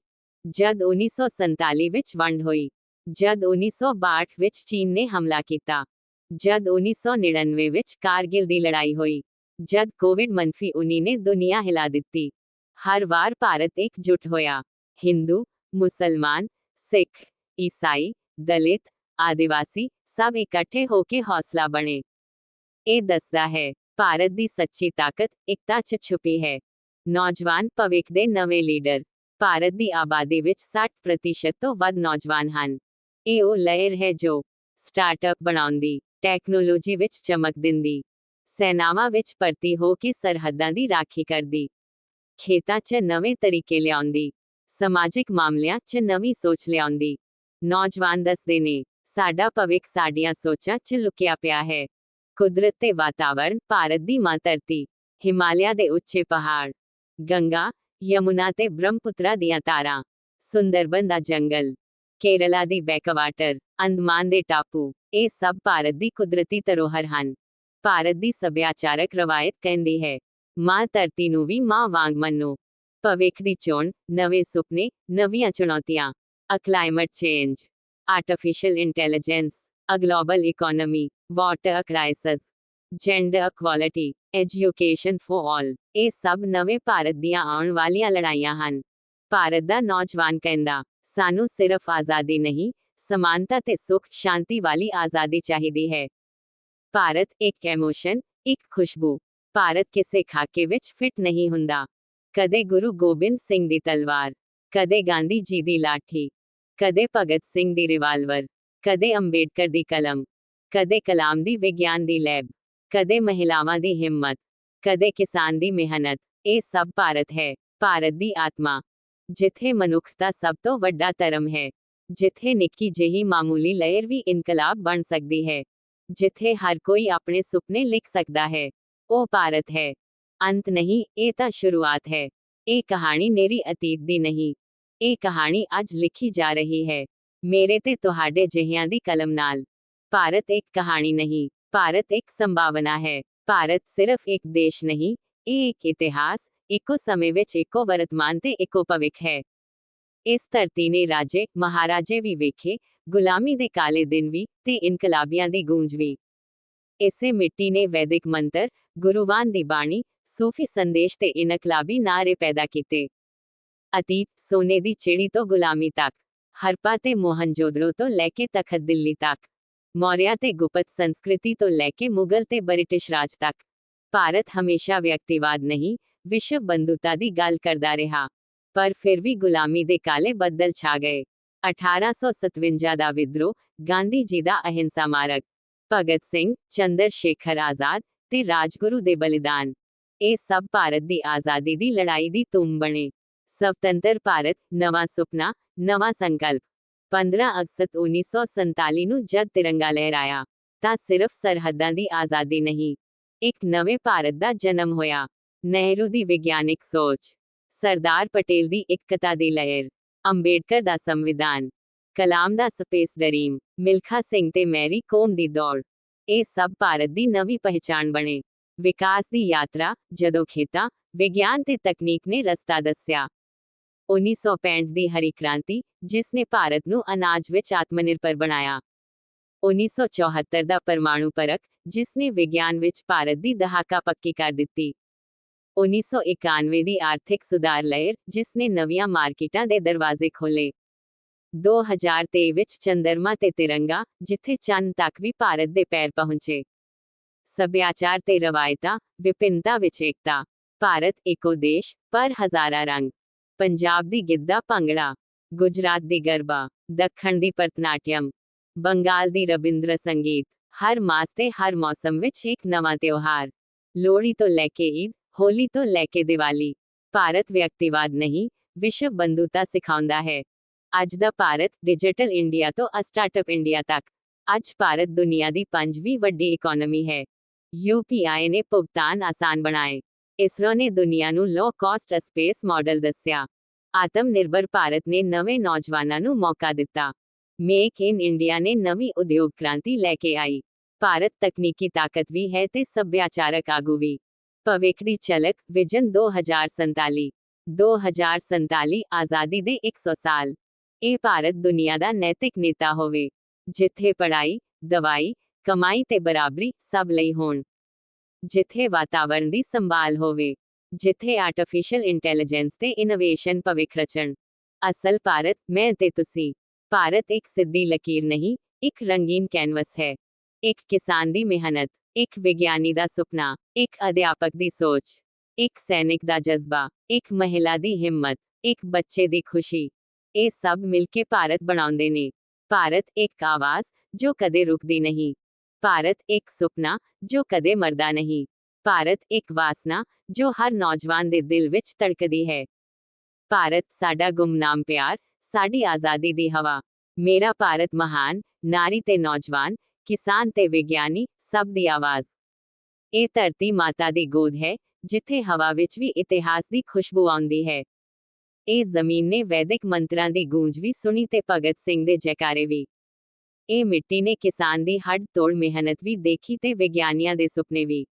ਜਦ 1947 ਵਿੱਚ ਵੰਡ ਹੋਈ, ਜਦ 1962 ਵਿੱਚ ਚੀਨ ਨੇ ਹਮਲਾ ਕੀਤਾ, ਜਦ 1999 ਵਿੱਚ ਕਾਰਗਿਲ ਦੀ ਲੜਾਈ ਹੋਈ, ਜਦ ਕੋਵਿਡ-19 ਨੇ ਦੁਨੀਆ ਹਿਲਾ ਦਿੱਤੀ, ਹਰ ਵਾਰ ਭਾਰਤ ਇਕਜੁੱਟ ਹੋਇਆ। ਹਿੰਦੂ, ਮੁਸਲਮਾਨ, ਸਿੱਖ, ਈਸਾਈ, ਦਲਿਤ, ਆਦਿਵਾਸੀ, ਸਭ ਇਕੱਠੇ ਹੋ ਕੇ ਹੌਸਲਾ ਬਣੇ। ਇਹ ਦੱਸਦਾ ਹੈ, ਭਾਰਤ ਦੀ ਸੱਚੀ ਤਾਕਤ ਇਕਤਾ 'ਚ ਛੁਪੀ ਹੈ। ਨੌਜਵਾਨ ਭਵਿੱਖ ਦੇ ਨਵੇਂ ਲੀਡਰ। ਭਾਰਤ ਦੀ ਆਬਾਦੀ ਵਿੱਚ 60% ਤੋਂ ਵੱਧ ਨੌਜਵਾਨ ਹਨ। ਇਹ ਉਹ ਲਹਿਰ ਹੈ ਜੋ ਸਟਾਰਟਅਪ ਬਣਾਉਂਦੀ, ਟੈਕਨੋਲੋਜੀ ਵਿੱਚ ਚਮਕ ਦਿੰਦੀ, ਸੈਨਾਵਾਂ ਵਿੱਚ ਭਰਤੀ ਹੋ ਕੇ ਸਰਹੱਦਾਂ ਦੀ ਰਾਖੀ ਕਰਦੀ, ਖੇਤਾਂ 'ਚ ਨਵੇਂ ਤਰੀਕੇ ਲਿਆਉਂਦੀ, ਸਮਾਜਿਕ ਮਾਮਲਿਆਂ 'ਚ ਨਵੀਂ ਸੋਚ ਲਿਆਉਂਦੀ। ਨੌਜਵਾਨ ਦੱਸਦੇ ਨੇ, ਸਾਡਾ ਭਵਿੱਖ ਸਾਡੀਆਂ ਸੋਚਾਂ 'ਚ ਲੁਕਿਆ ਪਿਆ ਹੈ। ਕੁਦਰਤ ਤੇ ਵਾਤਾਵਰਣ, ਭਾਰਤ ਦੀ ਮਾਂ ਧਰਤੀ, ਹਿਮਾਲਿਆ ਦੇ ਉੱਚੇ ਪਹਾੜ, ਗੰਗਾ, ਯਮੁਨਾ ਤੇ ਬ੍ਰਹਮਪੁੱਤਰਾ ਦੀਆਂ ਧਾਰਾਂ, ਸੁੰਦਰਬਨ ਦਾ ਜੰਗਲ, ਕੇਰਲਾ ਦੀ ਬੈਕਵਾਟਰ, ਅੰਦਮਾਨ ਦੇ ਟਾਪੂ, ਇਹ ਸਭ ਭਾਰਤ ਦੀ ਕੁਦਰਤੀ ਧਰੋਹਰ ਹਨ। ਭਾਰਤ ਦੀ ਸੱਭਿਆਚਾਰਕ ਰਵਾਇਤ ਕਹਿੰਦੀ ਹੈ, ਮਾਂ ਧਰਤੀ ਨੂੰ ਵੀ ਮਾਂ ਵਾਂਗ ਮੰਨੋ। ਭਵਿੱਖ ਦੀ ਚੋਣ, ਨਵੇਂ ਸੁਪਨੇ, ਨਵੀਆਂ ਚੁਣੌਤੀਆਂ। Uh climate change, artificial intelligence, uh global economy, water crisis, gender equality, education for all, ਇਹ ਸਭ ਨਵੇਂ ਭਾਰਤ ਦੀਆਂ ਆਉਣ ਵਾਲੀਆਂ ਲੜਾਈਆਂ ਹਨ। ਭਾਰਤ ਦਾ ਨੌਜਵਾਨ ਕਹਿੰਦਾ, ਸਾਨੂੰ ਸਿਰਫ ਆਜ਼ਾਦੀ ਨਹੀਂ, ਸਮਾਨਤਾ ਤੇ ਸੁੱਖ ਸ਼ਾਂਤੀ ਵਾਲੀ ਆਜ਼ਾਦੀ ਚਾਹੀਦੀ ਹੈ। ਭਾਰਤ ਇੱਕ ਇਮੋਸ਼ਨ, ਇੱਕ ਖੁਸ਼ਬੂ। ਭਾਰਤ ਕਿਸੇ ਖਾਕੇ ਵਿੱਚ ਫਿੱਟ ਨਹੀਂ ਹੁੰਦਾ। ਕਦੇ ਗੁਰੂ ਗੋਬਿੰਦ ਸਿੰਘ ਦੀ ਤਲਵਾਰ, ਕਦੇ ਗਾਂਧੀ ਜੀ ਦੀ ਲਾਠੀ, ਕਦੇ ਭਗਤ ਸਿੰਘ ਦੀ ਰਿਵਾਲਵਰ, ਕਦੇ ਅੰਬੇਡਕਰ ਦੀ ਕਲਮ, ਕਦੇ ਕਲਾਮ ਦੀ ਵਿਗਿਆਨ ਦੀ ਲੈਬ, ਕਦੇ ਮਹਿਲਾਵਾਂ ਦੀ ਹਿੰਮਤ, ਕਦੇ ਕਿਸਾਨ ਦੀ ਮਿਹਨਤ। ਇਹ ਸਭ ਭਾਰਤ ਹੈ, ਭਾਰਤ ਦੀ ਆਤਮਾ। ਜਿੱਥੇ ਮਨੁੱਖਤਾ ਸਭ ਤੋਂ ਵੱਡਾ ਧਰਮ ਹੈ, ਜਿੱਥੇ ਨਿੱਕੀ ਜਿਹੀ ਮਾਮੂਲੀ ਲਹਿਰ ਵੀ ਇਨਕਲਾਬ ਬਣ ਸਕਦੀ ਹੈ, ਜਿੱਥੇ ਹਰ ਕੋਈ ਆਪਣੇ ਸੁਪਨੇ ਲਿਖ ਸਕਦਾ ਹੈ, ਉਹ ਭਾਰਤ ਹੈ। ਅੰਤ ਨਹੀਂ, ਇਹ ਤਾਂ ਸ਼ੁਰੂਆਤ ਹੈ। ਇਹ ਕਹਾਣੀ ਮੇਰੀ ਅਤੀਤ ਦੀ ਨਹੀਂ, ਇਹ ਕਹਾਣੀ ਅੱਜ ਲਿਖੀ ਜਾ ਰਹੀ ਹੈ। ਮੇਰੇ ਤੇ ਤੁਹਾਡੇ ਜਿਹਿਆਂ ਦੀ ਕਲਮ ਨਾਲ। ਭਾਰਤ ਇੱਕ ਕਹਾਣੀ ਨਹੀਂ, ਭਾਰਤ ਇੱਕ ਸੰਭਾਵਨਾ ਹੈ। ਭਾਰਤ ਸਿਰਫ ਇੱਕ ਦੇਸ਼ ਨਹੀਂ, ਇਹ ਇੱਕ ਇਤਿਹਾਸ, ਇੱਕੋ ਸਮੇਂ ਵਿੱਚ ਇੱਕੋ ਵਰਤਮਾਨ ਤੇ ਇੱਕੋ ਭਵਿੱਖ ਹੈ। ਇਸ ਧਰਤੀ ਨੇ ਰਾਜੇ ਮਹਾਰਾਜੇ ਵੀ ਵੇਖੇ, ਗੁਲਾਮੀ ਦੇ ਕਾਲੇ ਦਿਨ ਵੀ, ਤੇ ਇਨਕਲਾਬੀਆਂ ਦੀ ਗੂੰਜ ਵੀ। ਇਸੇ ਮਿੱਟੀ ਨੇ ਵੈਦਿਕ ਮੰਤਰ, ਗੁਰੂਵਾਨ ਦੀ ਬਾਣੀ, ਸੂਫੀ ਸੰਦੇਸ਼ ਤੇ ਇਨਕਲਾਬੀ ਨਾਅਰੇ ਪੈਦਾ ਕੀਤੇ। ਅਤੀਤ, ਸੋਨੇ ਦੀ ਚਿੜੀ ਤੋਂ ਗੁਲਾਮੀ ਤੱਕ, ਹਰਪਾ ਤੇ ਮੋਹਨਜੋਦੜੋ ਤੋਂ ਲੈ ਕੇ ਤਖਤ ਦਿੱਲੀ ਤੱਕ, ਮੌਰਿਆ ਤੇ ਗੁਪਤ ਸੰਸਕ੍ਰਿਤੀ ਤੋਂ ਲੈ ਕੇ ਮੁਗਲ ਤੇ ਬ੍ਰਿਟਿਸ਼ ਰਾਜ ਤੱਕ, ਭਾਰਤ ਹਮੇਸ਼ਾ ਵਿਅਕਤੀਵਾਦ ਨਹੀਂ, ਵਿਸ਼ਵ ਬੰਧੁਤਾ ਦੀ ਗੱਲ ਕਰਦਾ ਰਿਹਾ। ਪਰ ਫਿਰ ਵੀ ਗੁਲਾਮੀ ਦੇ ਕਾਲੇ ਬੱਦਲ ਛਾ ਗਏ। 1857 ਦਾ ਵਿਦਰੋਹ, ਗਾਂਧੀ ਜੀ ਦਾ ਅਹਿੰਸਾ ਮਾਰਗ, ਭਗਤ ਸਿੰਘ, ਚੰਦਰ ਸ਼ੇਖਰ ਆਜ਼ਾਦ ਤੇ ਰਾਜਗੁਰੂ ਦੇ ਬਲੀਦਾਨ, ਇਹ ਸਭ ਭਾਰਤ ਦੀ ਆਜ਼ਾਦੀ ਦੀ ਲੜਾਈ ਦੀ ਧੂਮ ਬਣੇ। ਸਵਤੰਤਰ ਭਾਰਤ, ਨਵਾਂ ਸੁਪਨਾ, ਨਵਾਂ ਸੰਕਲਪ। 15 ਅਗਸਤ 1947 ਨੂੰ ਜਦ ਤਿਰੰਗਾ ਲਹਿਰਾਇਆ, ਤਾਂ ਸਿਰਫ ਸਰਹੱਦਾਂ ਦੀ ਆਜ਼ਾਦੀ ਨਹੀਂ, ਇੱਕ ਨਵੇਂ ਭਾਰਤ ਦਾ ਜਨਮ ਹੋਇਆ। ਨਹਿਰੂ ਦੀ ਵਿਗਿਆਨਿਕ ਸੋਚ, ਸਰਦਾਰ ਪਟੇਲ ਦੀ ਇਕਤਾ ਦੀ ਲਹਿਰ, ਅੰਬੇਡਕਰ ਦਾ ਸੰਵਿਧਾਨ, ਕਲਾਮ ਦਾ ਸਪੇਸ ਡਰੀਮ, ਮਿਲਖਾ ਸਿੰਘ ਤੇ ਮੈਰੀ ਕੋਮ ਦੀ ਦੌੜ, ਇਹ ਸਭ ਭਾਰਤ ਦੀ ਨਵੀਂ ਪਹਿਚਾਣ ਬਣੇ। ਵਿਕਾਸ ਦੀ ਯਾਤਰਾ, ਜਦੋਂ ਖੇਤਾਂ, ਵਿਗਿਆਨ ਤੇ ਤਕਨੀਕ ਨੇ ਰਸਤਾ ਦੱਸਿਆ। 1965 ਦੀ ਹਰੀ ਕ੍ਰਾਂਤੀ, ਜਿਸ ਨੇ ਭਾਰਤ ਨੂੰ ਅਨਾਜ ਵਿੱਚ ਆਤਮਨਿਰਭਰ ਬਣਾਇਆ। 1974 ਦਾ ਪਰਮਾਣੂ ਪਰਖ, ਜਿਸ ਨੇ ਵਿਗਿਆਨ ਵਿੱਚ ਭਾਰਤ ਦੀ ਦਹਾਕਾ ਪੱਕੀ ਕਰ ਦਿੱਤੀ। 1991 ਦੀ ਆਰਥਿਕ ਸੁਧਾਰ ਲਹਿਰ, ਜਿਸ ਨੇ ਨਵੀਆਂ ਮਾਰਕੀਟਾਂ ਦੇ ਦਰਵਾਜ਼ੇ ਖੋਲ੍ਹੇ। 2023 ਵਿੱਚ ਚੰਦਰਮਾ ਤੇ ਤਿਰੰਗਾ, ਜਿੱਥੇ ਚੰਦ ਤੱਕ ਵੀ ਭਾਰਤ ਦੇ ਪੈਰ ਪਹੁੰਚੇ। ਸੱਭਿਆਚਾਰ ਤੇ ਰਵਾਇਤਾਂ, ਵਿਭਿੰਨਤਾ ਵਿੱਚ ਏਕਤਾ, ਭਾਰਤ ਇੱਕੋ ਦੇਸ਼, ਪਰ ਹਜ਼ਾਰਾਂ ਰੰਗ। ਪੰਜਾਬ ਦੀ ਗਿੱਧਾ ਭੰਗੜਾ, ਗੁਜਰਾਤ ਦੀ ਗਰਬਾ, ਦੱਖਣ ਦੀ ਭਰਤਨਾਟਿਅਮ, ਬੰਗਾਲ ਦੀ ਰਬਿੰਦਰ ਸੰਗੀਤ, ਹਰ ਮਾਸ ਤੇ ਹਰ ਮੌਸਮ ਵਿੱਚ ਇੱਕ ਨਵਾਂ ਤਿਉਹਾਰ। ਲੋਹੜੀ ਤੋਂ ਲੈ ਕੇ ਈਦ, ਹੋਲੀ ਤੋਂ ਲੈ ਕੇ ਦੀਵਾਲੀ, ਭਾਰਤ ਵਿਅਕਤੀਵਾਦ ਨਹੀਂ, ਵਿਸ਼ਵ ਬੰਧੁਤਾ ਸਿਖਾਉਂਦਾ ਹੈ। ਅੱਜ ਦਾ ਭਾਰਤ, ਡਿਜੀਟਲ ਇੰਡੀਆ ਤੋਂ ਸਟਾਰਟਅਪ ਇੰਡੀਆ ਤੱਕ, ਅੱਜ ਭਾਰਤ ਦੁਨੀਆ ਦੀ 5ਵੀਂ ਵੱਡੀ ਇਕਨੋਮੀ ਹੈ। UPI ਨੇ ਭੁਗਤਾਨ ਆਸਾਨ ਬਣਾਏ। ਇਸਰੋ ਨੇ ਦੁਨੀਆ ਨੂੰ ਲੋ ਕਾਸਟ ਸਪੇਸ ਮਾਡਲ ਦੱਸਿਆ। ਆਤਮ ਨਿਰਭਰ ਭਾਰਤ ਨੇ ਨਵੇਂ ਨੌਜਵਾਨਾਂ ਨੂੰ ਮੌਕਾ ਦਿੱਤਾ। ਮੇਕ ਇਨ ਇੰਡੀਆ ਨੇ ਨਵੀਂ ਉਦਯੋਗ ਕ੍ਰਾਂਤੀ ਲੈ ਕੇ ਆਈ। ਭਾਰਤ ਤਕਨੀਕੀ ਤਾਕਤ ਵੀ ਹੈ ਤੇ ਸੱਭਿਆਚਾਰਕ ਆਗੂ ਵੀ। ਭਵਿੱਖ ਦੀ ਝਲਕ, ਵਿਜ਼ਨ 2047। 2047 ਆਜ਼ਾਦੀ ਦੇ 100 ਸਾਲ। ਇਹ ਭਾਰਤ ਦੁਨੀਆ ਦਾ ਨੈਤਿਕ ਨੇਤਾ ਹੋਵੇ, ਜਿੱਥੇ ਪੜ੍ਹਾਈ, ਦਵਾਈ, ਕਮਾਈ ਤੇ ਬਰਾਬਰੀ ਸਭ ਲਈ ਹੋਣ, ਜਿੱਥੇ ਵਾਤਾਵਰਣ ਦੀ ਸੰਭਾਲ ਹੋਵੇ, ਜਿੱਥੇ ਆਰਟੀਫੀਸ਼ੀਅਲ ਇੰਟੈਲੀਜੈਂਸ ਤੇ ਇਨੋਵੇਸ਼ਨ ਭਵਿੱਖ ਰਚਣ। ਅਸਲ ਭਾਰਤ, ਮੈਂ ਤੇ ਤੁਸੀਂ। ਭਾਰਤ ਇੱਕ ਸਿੱਧੀ ਲਕੀਰ ਨਹੀਂ, ਇੱਕ ਰੰਗੀਨ ਕੈਨਵਸ ਹੈ। ਇੱਕ ਕਿਸਾਨ ਦੀ ਮਿਹਨਤ, ਇੱਕ ਵਿਗਿਆਨੀ ਦਾ ਸੁਪਨਾ, ਇੱਕ ਅਧਿਆਪਕ ਦੀ ਸੋਚ, ਇੱਕ ਸੈਨਿਕ ਦਾ ਜਜ਼ਬਾ, ਇੱਕ ਮਹਿਲਾ ਦੀ ਹਿੰਮਤ, ਇੱਕ ਬੱਚੇ ਦੀ ਖੁਸ਼ੀ, ਇਹ ਸਭ ਮਿਲ ਕੇ ਭਾਰਤ ਬਣਾਉਂਦੇ ਨੇ। ਭਾਰਤ ਇੱਕ ਆਵਾਜ਼, ਜੋ ਕਦੇ ਰੁਕਦੀ ਨਹੀਂ। ਭਾਰਤ ਇੱਕ ਸੁਪਨਾ, ਜੋ ਕਦੇ ਮਰਦਾ ਨਹੀਂ। ਭਾਰਤ ਇੱਕ ਵਾਸਨਾ, ਜੋ ਹਰ ਨੌਜਵਾਨ ਦੇ ਦਿਲ ਵਿੱਚ ਧੜਕਦੀ ਹੈ। ਭਾਰਤ ਸਾਡਾ ਗੁੰਮਨਾਮ ਪਿਆਰ, ਸਾਡੀ ਆਜ਼ਾਦੀ ਦੀ ਹਵਾ। ਮੇਰਾ ਭਾਰਤ ਮਹਾਨ, ਨਾਰੀ ਤੇ ਨੌਜਵਾਨ, ਕਿਸਾਨ ਤੇ ਵਿਗਿਆਨੀ, ਸਭ ਦੀ ਆਵਾਜ਼। ਇਹ ਧਰਤੀ ਮਾਤਾ ਦੀ ਗੋਦ ਹੈ, ਜਿੱਥੇ ਹਵਾ ਵਿੱਚ ਵੀ ਇਤਿਹਾਸ ਦੀ ਖੁਸ਼ਬੂ ਆਉਂਦੀ ਹੈ। ਇਹ ਜ਼ਮੀਨ ਨੇ ਵੈਦਿਕ ਮੰਤਰਾਂ ਦੀ ਗੂੰਜ ਵੀ ਸੁਣੀ ਤੇ ਭਗਤ ਸਿੰਘ ਦੇ ਜੈਕਾਰੇ ਵੀ। ਇਹ ਮਿੱਟੀ ਨੇ ਕਿਸਾਨ ਦੀ ਹੱਡ ਤੋੜ ਮਿਹਨਤ ਵੀ ਦੇਖੀ ਤੇ ਵਿਗਿਆਨੀਆਂ ਦੇ ਸੁਪਨੇ ਵੀ।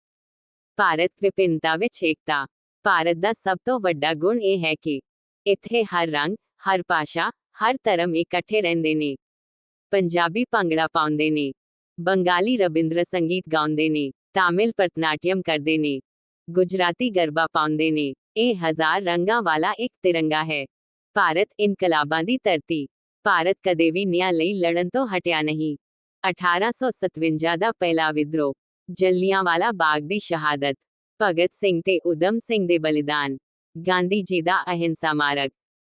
ਭਾਰਤ ਵਿਭਿੰਨਤਾ ਵਿੱਚ ਏਕਤਾ। ਭਾਰਤ ਦਾ ਸਭ ਤੋਂ ਵੱਡਾ ਗੁਣ ਇਹ ਹੈ ਕਿ ਇੱਥੇ ਹਰ ਰੰਗ, ਹਰ ਭਾਸ਼ਾ, ਹਰ ਧਰਮ ਇਕੱਠੇ ਰਹਿੰਦੇ ਨੇ। ਪੰਜਾਬੀ ਭੰਗੜਾ ਪਾਉਂਦੇ ਨੇ, ਬੰਗਾਲੀ ਰਬਿੰਦਰ ਸੰਗੀਤ ਗਾਉਂਦੇ ਨੇ, ਤਾਮਿਲ ਭਰਤਨਾਟਿਅਮ ਕਰਦੇ ਨੇ, ਗੁਜਰਾਤੀ ਗਰਬਾ ਪਾਉਂਦੇ ਨੇ। ਇਹ ਹਜ਼ਾਰ ਰੰਗਾਂ ਵਾਲਾ ਇੱਕ ਤਿਰੰਗਾ ਹੈ। ਭਾਰਤ ਇਨਕਲਾਬਾਂ ਦੀ ਧਰਤੀ। ਭਾਰਤ ਕਦੇ ਵੀ ਨਿਆਂ ਲਈ ਲੜਨ ਤੋਂ ਹਟਿਆ ਨਹੀਂ। 1857 ਦਾ ਪਹਿਲਾ ਵਿਦਰੋਹ, ਜਲਿਆਂਵਾਲਾ ਬਾਗ ਦੀ ਸ਼ਹਾਦਤ, ਭਗਤ ਸਿੰਘ ਤੇ ਊਧਮ ਸਿੰਘ ਦੇ ਬਲੀਦਾਨ, ਗਾਂਧੀ ਜੀ ਦਾ ਅਹਿੰਸਾ ਮਾਰਗ,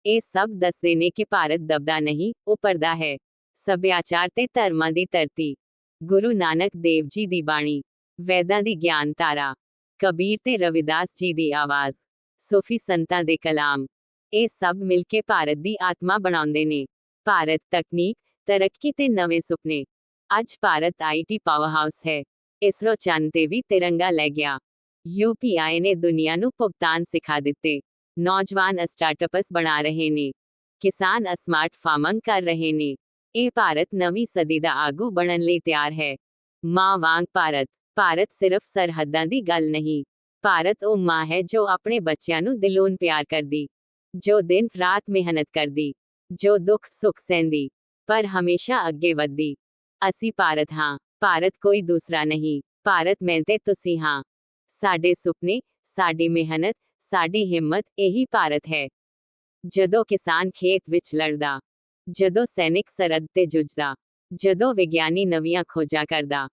ਇਹ ਸਭ ਦੱਸਦੇ ਨੇ ਕਿ ਭਾਰਤ ਦਬਦਾ ਨਹੀਂ, ਉੱਪਰਦਾ ਹੈ। ਸੱਭਿਆਚਾਰ ਤੇ ਧਰਮਾਂ ਦੀ ਧਰਤੀ। ਗੁਰੂ ਨਾਨਕ ਦੇਵ ਜੀ ਦੀ ਬਾਣੀ, ਵੈਦਾਂ ਦੀ ਗਿਆਨ ਧਾਰਾ, ਕਬੀਰ ਤੇ ਰਵਿਦਾਸ ਜੀ ਦੀ ਆਵਾਜ਼, ਸੂਫੀ ਸੰਤਾਂ ਦੇ ਕਲਾਮ, ਇਹ ਸਭ ਮਿਲ ਕੇ ਭਾਰਤ ਦੀ ਆਤਮਾ ਬਣਾਉਂਦੇ ਨੇ। ਭਾਰਤ ਤਕਨੀਕ, ਤਰੱਕੀ ਤੇ ਨਵੇਂ ਸੁਪਨੇ। ਅੱਜ ਭਾਰਤ IT ਪਾਵਰਹਾਊਸ ਹੈ। ਇਸਰੋ ਚੰਦ ਤੇ ਵੀ ਤਿਰੰਗਾ ਲੈ ਗਿਆ। UPI ਨੇ ਦੁਨੀਆ ਨੂੰ ਭੁਗਤਾਨ ਸਿਖਾ ਦਿੱਤੇ। ਨੌਜਵਾਨ ਸਟਾਰਟਅਪਸ ਬਣਾ ਰਹੇ ਨੇ। ਕਿਸਾਨ ਸਮਾਰਟ ਫਾਰਮਿੰਗ ਕਰ ਰਹੇ ਨੇ। ਇਹ ਭਾਰਤ ਨਵੀਂ ਸਦੀ ਦਾ ਆਗੂ ਬਣਨ ਲਈ ਤਿਆਰ ਹੈ। ਮਾਂ ਵਾਂਗ ਭਾਰਤ। ਭਾਰਤ ਸਿਰਫ ਸਰਹੱਦਾਂ ਦੀ ਗੱਲ ਨਹੀਂ। ਭਾਰਤ ਉਹ ਮਾਂ ਹੈ ਜੋ ਆਪਣੇ ਬੱਚਿਆਂ ਨੂੰ ਦਿਲੋਂ ਪਿਆਰ ਕਰਦੀ, ਜੋ ਦਿਨ ਰਾਤ ਮਿਹਨਤ ਕਰਦੀ, ਜੋ ਦੁੱਖ ਸੁੱਖ ਸਹਿੰਦੀ, ਪਰ ਹਮੇਸ਼ਾ ਅੱਗੇ ਵਧਦੀ। ਅਸੀਂ ਭਾਰਤ ਹਾਂ। ਭਾਰਤ ਕੋਈ ਦੂਸਰਾ ਨਹੀਂ। ਭਾਰਤ ਮੈਂ ਤੇ ਤੁਸੀਂ ਹਾਂ। ਸਾਡੇ ਸੁਪਨੇ, ਸਾਡੀ ਮਿਹਨਤ, ਸਾਡੀ ਹਿੰਮਤ ਇਹੀ ਭਾਰਤ ਹੈ। ਜਦੋਂ ਕਿਸਾਨ ਖੇਤ ਵਿੱਚ ਲੜਦਾ, ਜਦੋਂ ਸੈਨਿਕ ਸਰਹੱਦ ਤੇ ਜੂਝਦਾ, ਜਦੋਂ ਵਿਗਿਆਨੀ ਨਵੀਆਂ ਖੋਜਾਂ ਕਰਦਾ,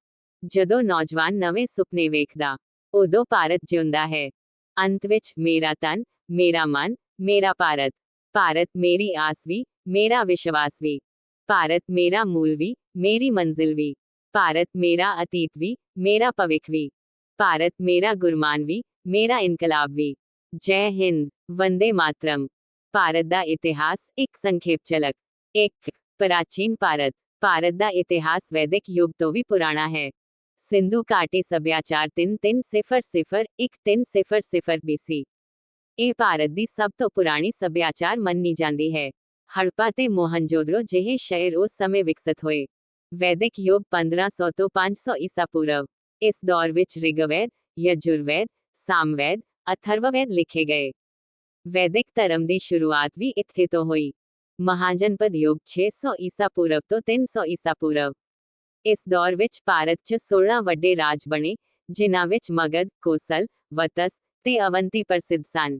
ਜਦੋਂ ਨੌਜਵਾਨ ਨਵੇਂ ਸੁਪਨੇ ਵੇਖਦਾ, ਉਦੋਂ ਭਾਰਤ ਜਿਉਂਦਾ ਹੈ। ਅੰਤ ਵਿੱਚ ਮੇਰਾ ਤਨ, ਮੇਰਾ ਮਨ, ਮੇਰਾ ਭਾਰਤ। ਭਾਰਤ ਮੇਰੀ ਆਸ ਵੀ, ਮੇਰਾ ਵਿਸ਼ਵਾਸ ਵੀ। ਭਾਰਤ ਮੇਰਾ ਮੂਲ ਵੀ, ਮੇਰੀ ਮੰਜ਼ਿਲ ਵੀ। ਭਾਰਤ ਮੇਰਾ ਅਤੀਤ ਵੀ, ਮੇਰਾ ਭਵਿੱਖ ਵੀ। ਭਾਰਤ ਮੇਰਾ ਗੁਰਮਾਨ ਵੀ, ਮੇਰਾ ਇਨਕਲਾਬ ਵੀ। ਜੈ ਹਿੰਦ, ਵੰਦੇ ਮਾਤਰਮ। ਭਾਰਤ ਦਾ ਇਤਿਹਾਸ ਇੱਕ ਸੰਖੇਪ ਝਲਕ। 1. ਪ੍ਰਾਚੀਨ ਭਾਰਤ। ਭਾਰਤ ਦਾ ਇਤਿਹਾਸ ਵੈਦਿਕ ਯੁੱਗ ਤੋਂ ਵੀ ਪੁਰਾਣਾ ਹੈ। ਸਿੰਧੂ ਘਾਟੀ ਸੱਭਿਆਚਾਰ 3300-1300 BC। ਇਹ ਭਾਰਤ ਦੀ ਸਭ ਤੋਂ ਪੁਰਾਣੀ ਸੱਭਿਆਚਾਰ ਮੰਨੀ ਜਾਂਦੀ ਹੈ। ਹੜੱਪਾ ਤੇ ਮੋਹਨਜੋਦੜੋ ਜਿਹੇ ਸ਼ਹਿਰ ਉਸ ਸਮੇਂ ਵਿਕਸਿਤ ਹੋਏ। ਵੈਦਿਕ ਯੁੱਗ 1500 ਤੋਂ 500 ਈਸਾ ਪੂਰਵ। ਇਸ ਦੌਰ ਵਿੱਚ ਰਿਗਵੇਦ, ਯਜੁਰਵੇਦ, ਸਾਮਵੇਦ, ਅਥਰਵਵੇਦ ਲਿਖੇ ਗਏ। ਵੈਦਿਕ ਧਰਮ ਦੀ ਸ਼ੁਰੂਆਤ ਵੀ ਇੱਥੇ ਤੋਂ ਹੋਈ। ਮਹਾਜਨਪਦ ਯੁੱਗ 600 ਈਸਾ ਪੂਰਵ ਤੋਂ 300 ਈਸਾ ਪੂਰਵ। ਇਸ ਦੌਰ ਵਿੱਚ ਭਾਰਤ 'ਚ 16 ਵੱਡੇ ਰਾਜ ਬਣੇ, ਜਿਨ੍ਹਾਂ ਵਿੱਚ ਮਗਧ, ਕੋਸਲ, ਵਤਸ ਤੇ ਅਵੰਤੀ ਪ੍ਰਸਿੱਧ ਸਨ।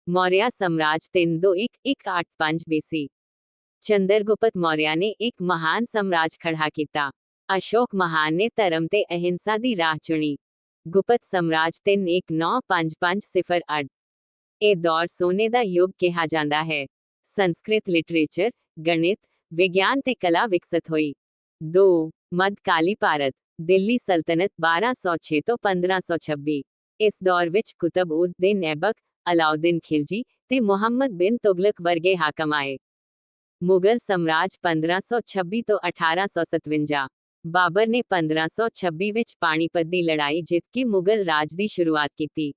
ਮੌਰਿਆ ਸਾਮਰਾਜ 321185 BC। ਚੰਦਰਗੁਪਤ ਮੌਰਿਆ ਨੇ ਇੱਕ ਮਹਾਨ ਸਾਮਰਾਜ ਖੜਾ ਕੀਤਾ। ਅਸ਼ੋਕ ਮਹਾਨ ਨੇ ਧਰਮ ਤੇ ਅਹਿੰਸਾ ਦੀ ਰਾਹ ਚੁਣੀ। ਗੁਪਤ ਸਾਮਰਾਜ 319550 ਇਹ ਦੌਰ ਸੋਨੇ ਦਾ ਯੁੱਗ ਕਿਹਾ ਜਾਂਦਾ ਹੈ। ਸੰਸਕ੍ਰਿਤ ਲਿਟਰੇਚਰ, ਗਣਿਤ, ਵਿਗਿਆਨ ਤੇ ਕਲਾ ਵਿਕਸਿਤ ਹੋਈ। 2. ਮੱਧਕਾਲੀ ਭਾਰਤ। ਦਿੱਲੀ ਸਲਤਨਤ 1206 ਤੋਂ 1526। ਇਸ ਦੌਰ ਵਿੱਚ ਕੁਤਬ ਉਦ ਦਿਨ ਐਬਕ, ਅਲਾਉਦੀਨ ਖਿਲਜੀ ਤੇ ਮੁਹੰਮਦ ਬਿਨ ਤੁਗਲਕ ਵਰਗੇ ਹਾਕਮ ਆਏ। ਮੁਗਲ ਸਾਮਰਾਜ 1526 ਤੋਂ 1857। ਬਾਬਰ ਨੇ 1526 ਵਿੱਚ ਪਾਣੀਪਤ ਦੀ ਲੜਾਈ ਜਿੱਤ ਕੇ ਮੁਗਲ ਰਾਜ ਦੀ ਸ਼ੁਰੂਆਤ ਕੀਤੀ।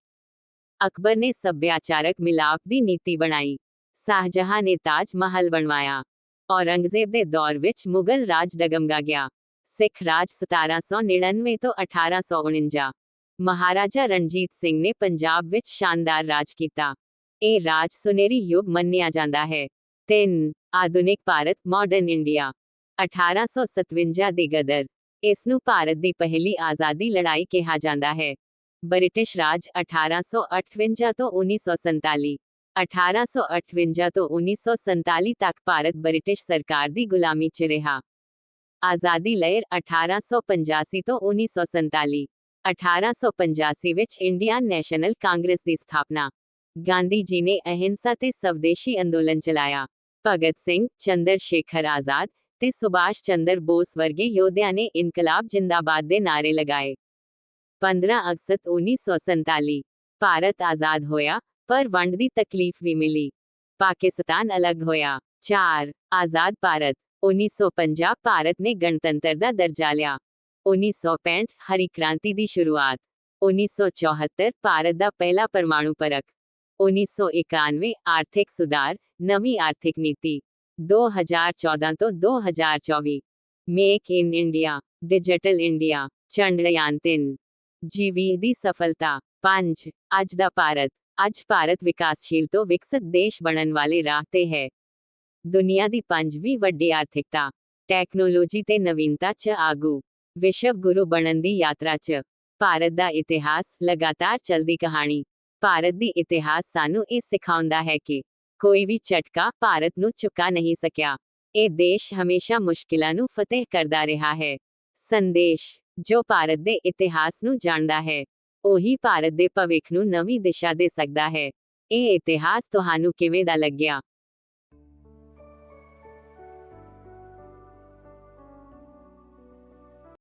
ਅਕਬਰ ਨੇ ਸੱਭਿਆਚਾਰਕ ਮਿਲਾਪ ਦੀ ਨੀਤੀ ਬਣਾਈ। ਸ਼ਾਹਜਹਾਂ ਨੇ ਤਾਜ ਮਹਲ ਬਣਵਾਇਆ। ਔਰੰਗਜ਼ੇਬ ਦੇ ਦੌਰ ਵਿੱਚ ਮੁਗਲ ਰਾਜ ਡਗਮਗਾ ਗਿਆ। ਸਿੱਖ ਰਾਜ 1799 ਤੋਂ 1849। ਮਹਾਰਾਜਾ ਰਣਜੀਤ ਸਿੰਘ ਨੇ ਪੰਜਾਬ ਵਿੱਚ ਸ਼ਾਨਦਾਰ ਰਾਜ ਕੀਤਾ। ਇਹ ਰਾਜ ਸੁਨਹਿਰੀ ਯੁੱਗ ਮੰਨਿਆ ਜਾਂਦਾ ਹੈ। 3. ਆਧੁਨਿਕ ਭਾਰਤ, ਮਾਡਰਨ ਇੰਡੀਆ। 1857 ਦੀ ਗਦਰ। ਇਸ ਨੂੰ ਭਾਰਤ ਦੀ ਪਹਿਲੀ ਆਜ਼ਾਦੀ ਲੜਾਈ ਕਿਹਾ ਜਾਂਦਾ ਹੈ। ਬ੍ਰਿਟਿਸ਼ ਰਾਜ 1858 ਤੋਂ 1947। 1858 ਤੋਂ 1947 ਤੱਕ ਭਾਰਤ ਬ੍ਰਿਟਿਸ਼ ਸਰਕਾਰ ਦੀ ਗੁਲਾਮੀ 'ਚ ਰਿਹਾ। ਆਜ਼ਾਦੀ ਲਹਿਰ 1885 ਤੋਂ 1947। 1885 ਵਿੱਚ ਇੰਡੀਅਨ ਨੈਸ਼ਨਲ ਕਾਂਗਰਸ ਦੀ ਸਥਾਪਨਾ। ਗਾਂਧੀ ਜੀ ਨੇ ਅਹਿੰਸਾ ਤੇ ਸਵਦੇਸ਼ੀ ਅੰਦੋਲਨ ਚਲਾਇਆ। ਭਗਤ ਸਿੰਘ, ਚੰਦਰ ਸ਼ੇਖਰ ਆਜ਼ਾਦ ਤੇ ਸੁਭਾਸ਼ ਚੰਦਰ ਬੋਸ ਵਰਗੇ ਯੋਧਿਆਂ ਨੇ ਇਨਕਲਾਬ ਜਿੰਦਾਬਾਦ ਦੇ ਨਾਅਰੇ ਲਗਾਏ। 15 ਅਗਸਤ 1947। ਭਾਰਤ ਆਜ਼ਾਦ ਹੋਇਆ, ਪਰ ਵੰਡ ਦੀ ਤਕਲੀਫ ਵੀ ਮਿਲੀ। ਪਾਕਿਸਤਾਨ ਅਲੱਗ ਹੋਇਆ। 4. ਆਜ਼ਾਦ ਭਾਰਤ। 1950 ਭਾਰਤ ਨੇ ਗਣਤੰਤਰ ਦਾ ਦਰਜਾ ਲਿਆ। 1965 ਹਰੀ ਕ੍ਰਾਂਤੀ ਦੀ ਸ਼ੁਰੂਆਤ। 1974 ਭਾਰਤ ਦਾ ਪਹਿਲਾ ਪਰਮਾਣੂ ਪਰਖ। 1991 ਆਰਥਿਕ ਸੁਧਾਰ, ਨਵੀਂ ਆਰਥਿਕ ਨੀਤੀ। 2014 ਤੋਂ 2024 make in India, digital India, Chandrayaan 3। G20 ਦੀ ਸਫਲਤਾ। 5. ਅੱਜ ਦਾ ਭਾਰਤ। ਅੱਜ ਭਾਰਤ ਵਿਕਾਸਸ਼ੀਲ ਤੋਂ ਵਿਕਸਿਤ ਦੇਸ਼ ਬਣਨ ਵਾਲੇ ਰਾਹ ਤੇ ਹੈ। ਦੁਨੀਆ ਦੀ 5ਵੀਂ ਵੱਡੀ ਆਰਥਿਕਤਾ। ਟੈਕਨੋਲੋਜੀ ਤੇ ਨਵੀਨਤਾ 'ਚ ਆਗੂ। ਵਿਸ਼ਵ ਗੁਰੂ ਬਣਨ ਦੀ ਯਾਤਰਾ 'ਚ। ਭਾਰਤ ਦਾ ਇਤਿਹਾਸ, ਲਗਾਤਾਰ ਚਲਦੀ ਕਹਾਣੀ। ਭਾਰਤ ਦੀ ਇਤਿਹਾਸ ਸਾਨੂੰ ਇਹ ਸਿਖਾਉਂਦਾ ਹੈ ਕਿ ਕੋਈ ਵੀ ਝਟਕਾ ਭਾਰਤ ਨੂੰ ਝੁਕਾ ਨਹੀਂ ਸਕਿਆ। ਇਹ ਦੇਸ਼ ਹਮੇਸ਼ਾ ਮੁਸ਼ਕਿਲਾਂ ਨੂੰ ਫਤਿਹ ਕਰਦਾ ਰਿਹਾ ਹੈ। ਸੰਦੇਸ਼। ਜੋ ਭਾਰਤ ਦੇ ਇਤਿਹਾਸ ਨੂੰ ਜਾਣਦਾ ਹੈ, ਉਹੀ ਭਾਰਤ ਦੇ ਭਵਿੱਖ ਨੂੰ ਨਵੀਂ ਦਿਸ਼ਾ ਦੇ ਸਕਦਾ ਹੈ। ਇਹ ਇਤਿਹਾਸ ਤੁਹਾਨੂੰ ਕਿਵੇਂ ਦਾ ਲੱਗਿਆ?